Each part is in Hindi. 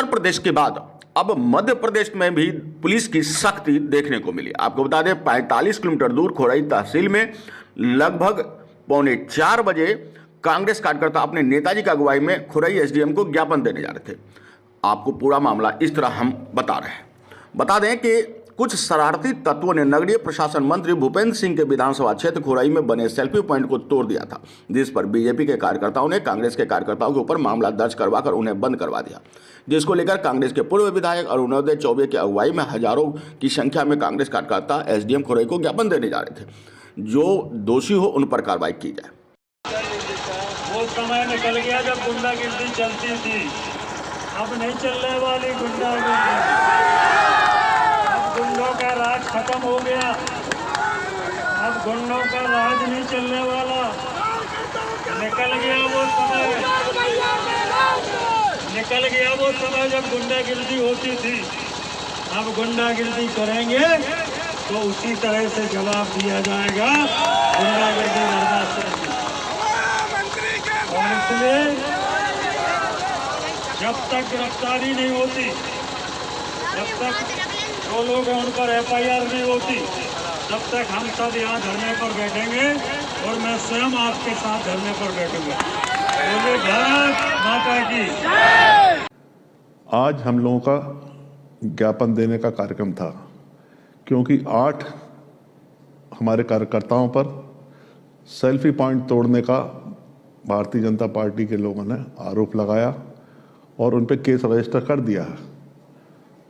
उत्तर प्रदेश के बाद अब मध्य प्रदेश में भी पुलिस की सख्ती देखने को मिली। आपको बता दें 45 किलोमीटर दूर खोरई तहसील में लगभग 3:45 बजे कांग्रेस कार्यकर्ता अपने नेताजी की अगुवाई में खोरई एसडीएम को ज्ञापन देने जा रहे थे। आपको पूरा मामला इस तरह हम बता रहे हैं। बता दें कि कुछ शरारती तत्वों ने नगरीय प्रशासन मंत्री भूपेंद्र सिंह के विधानसभा क्षेत्र खोरई में बने सेल्फी पॉइंट को तोड़ दिया था, जिस पर बीजेपी के कार्यकर्ताओं ने कांग्रेस के कार्यकर्ताओं के ऊपर मामला दर्ज करवाकर उन्हें बंद करवा दिया, जिसको लेकर कांग्रेस के पूर्व विधायक अरुणोदय चौबे की अगुवाई में हजारों की संख्या में कांग्रेस कार्यकर्ता एसडीएम खोरई को ज्ञापन देने जा रहे थे। जो दोषी हो उन पर कार्रवाई की जाए। वो समय निकल गया जब गुंडागिर्दी चलती थी, अब नहीं चलने वाली गुंडागिर्दी। अब गुंडों का राज खत्म हो गया, अब गुंडों का राज नहीं चलने वाला। निकल गया वो समय, निकल गया वो समय जब गुंडागिर्दी होती थी। अब गुंडागिर्दी करेंगे तो उसी तरह से जवाब दिया जाएगा। गुंडागिर्दी बर्दाश्त करेंगे और इसलिए जब तक गिरफ्तारी नहीं होती, जब तक जो लोग हैं उन पर एफआईआर नहीं होती, तब तक हम सब यहाँ धरने पर बैठेंगे और मैं स्वयं आपके साथ धरने पर बैठूंगा। बोले भारत माता की। आज हम लोगों का ज्ञापन देने का कार्यक्रम था, क्योंकि 8 हमारे कार्यकर्ताओं पर सेल्फी पॉइंट तोड़ने का भारतीय जनता पार्टी के लोगों ने आरोप लगाया और उन पर केस रजिस्टर कर दिया है।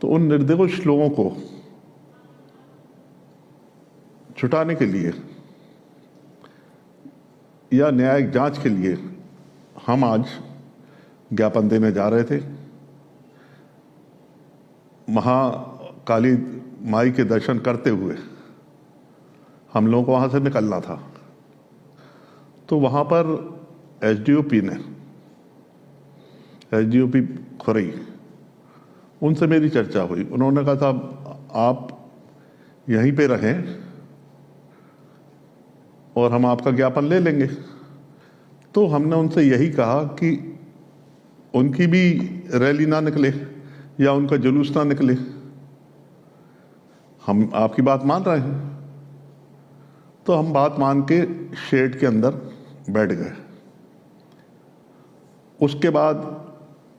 तो उन निर्दोष लोगों को छुटाने के लिए या न्यायिक जांच के लिए हम आज ज्ञापन देने जा रहे थे। महाकाली माई के दर्शन करते हुए हम लोगों को वहां से निकलना था, तो वहां पर एसडीओपी खोरई, उनसे मेरी चर्चा हुई। उन्होंने कहा साहब आप यहीं पे रहें और हम आपका ज्ञापन ले लेंगे। तो हमने उनसे यही कहा कि उनकी भी रैली ना निकले या उनका जुलूस ना निकले, हम आपकी बात मान रहे हैं। तो हम बात मान के शेड के अंदर बैठ गए। उसके बाद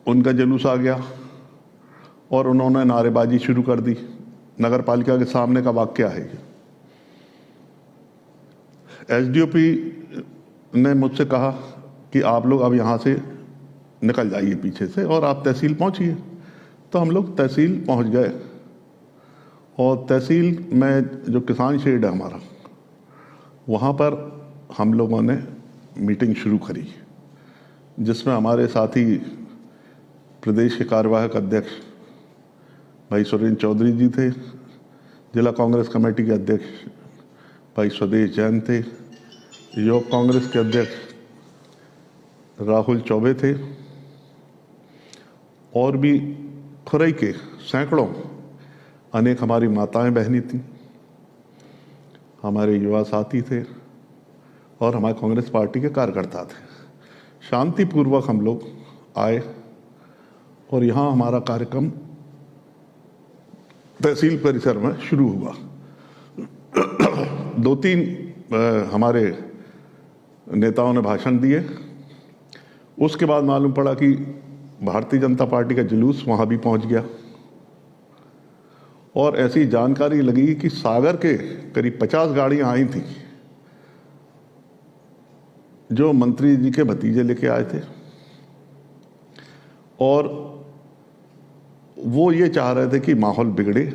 उनका जुलूस आ गया और उन्होंने नारेबाजी शुरू कर दी। नगर पालिका के सामने का वाकया है ये। एसडीओपी ने मुझसे कहा कि आप लोग अब यहाँ से निकल जाइए पीछे से और आप तहसील पहुँचिए। तो हम लोग तहसील पहुँच गए और तहसील में जो किसान शेड है हमारा, वहाँ पर हम लोगों ने मीटिंग शुरू करी, जिसमें हमारे साथी प्रदेश के कार्यवाहक अध्यक्ष भाई सुरेंद्र चौधरी जी थे, जिला कांग्रेस कमेटी के अध्यक्ष भाई स्वदेश जैन थे, युवक कांग्रेस के अध्यक्ष राहुल चौबे थे और भी खोरई के सैकड़ों अनेक हमारी माताएं बहनी थीं, हमारे युवा साथी थे और हमारे कांग्रेस पार्टी के कार्यकर्ता थे। शांतिपूर्वक हम लोग आए और यहाँ हमारा कार्यक्रम तहसील परिसर में शुरू हुआ। 2-3 हमारे नेताओं ने भाषण दिए। उसके बाद मालूम पड़ा कि भारतीय जनता पार्टी का जुलूस वहाँ भी पहुँच गया और ऐसी जानकारी लगी कि सागर के करीब 50 गाड़ियाँ आई थी जो मंत्री जी के भतीजे लेके आए थे और वो ये चाह रहे थे कि माहौल बिगड़े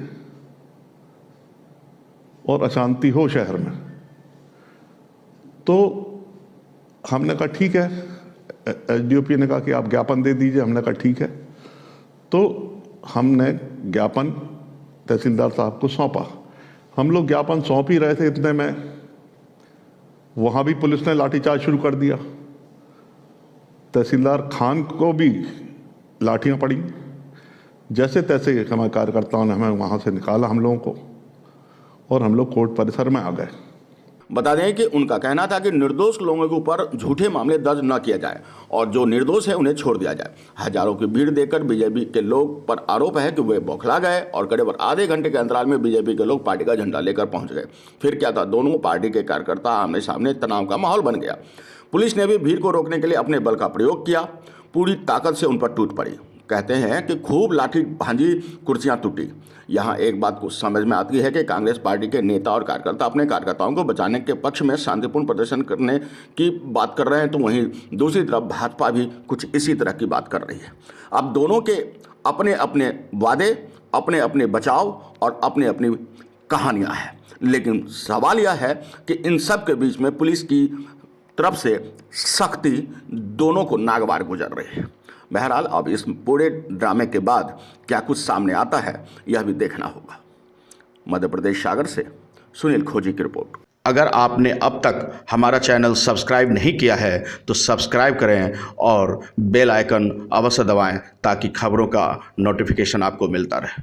और अशांति हो शहर में। तो हमने कहा ठीक है, एसडीओपी ने कहा कि आप ज्ञापन दे दीजिए। हमने कहा ठीक है। तो हमने ज्ञापन तहसीलदार साहब को सौंपा। हम लोग ज्ञापन सौंप ही रहे थे, इतने में वहाँ भी पुलिस ने लाठीचार्ज शुरू कर दिया। तहसीलदार खान को भी लाठियाँ पड़ी। जैसे तैसे हमारे कार्यकर्ताओं ने हमें वहाँ से निकाला हम लोगों को और हम लोग कोर्ट परिसर में आ गए। बता दें कि उनका कहना था कि निर्दोष लोगों के ऊपर झूठे मामले दर्ज न किया जाए और जो निर्दोष है उन्हें छोड़ दिया जाए। हजारों की भीड़ देखकर बीजेपी के लोग पर आरोप है कि वे बौखला गए और करीब आधे घंटे के अंतराल में बीजेपी के लोग पार्टी का झंडा लेकर पहुंच गए। फिर क्या था, दोनों पार्टी के कार्यकर्ता आमने सामने, तनाव का माहौल बन गया। पुलिस ने भी भीड़ को रोकने के लिए अपने बल का प्रयोग किया, पूरी ताकत से उन पर टूट पड़ी। कहते हैं कि खूब लाठी भांजी, कुर्सियां टूटी। यहाँ एक बात को समझ में आती है कि कांग्रेस पार्टी के नेता और कार्यकर्ता अपने कार्यकर्ताओं को बचाने के पक्ष में शांतिपूर्ण प्रदर्शन करने की बात कर रहे हैं, तो वहीं दूसरी तरफ भाजपा भी कुछ इसी तरह की बात कर रही है। अब दोनों के अपने अपने वादे, अपने अपने बचाव और अपनी अपनी कहानियाँ हैं, लेकिन सवाल यह है कि इन सब के बीच में पुलिस की तरफ से सख्ती दोनों को नागवार गुजर रही है। बहरहाल अब इस पूरे ड्रामे के बाद क्या कुछ सामने आता है, यह भी देखना होगा। मध्य प्रदेश सागर से सुनील खोजी की रिपोर्ट। अगर आपने अब तक हमारा चैनल सब्सक्राइब नहीं किया है तो सब्सक्राइब करें और बेल आइकन अवश्य दबाएं ताकि खबरों का नोटिफिकेशन आपको मिलता रहे।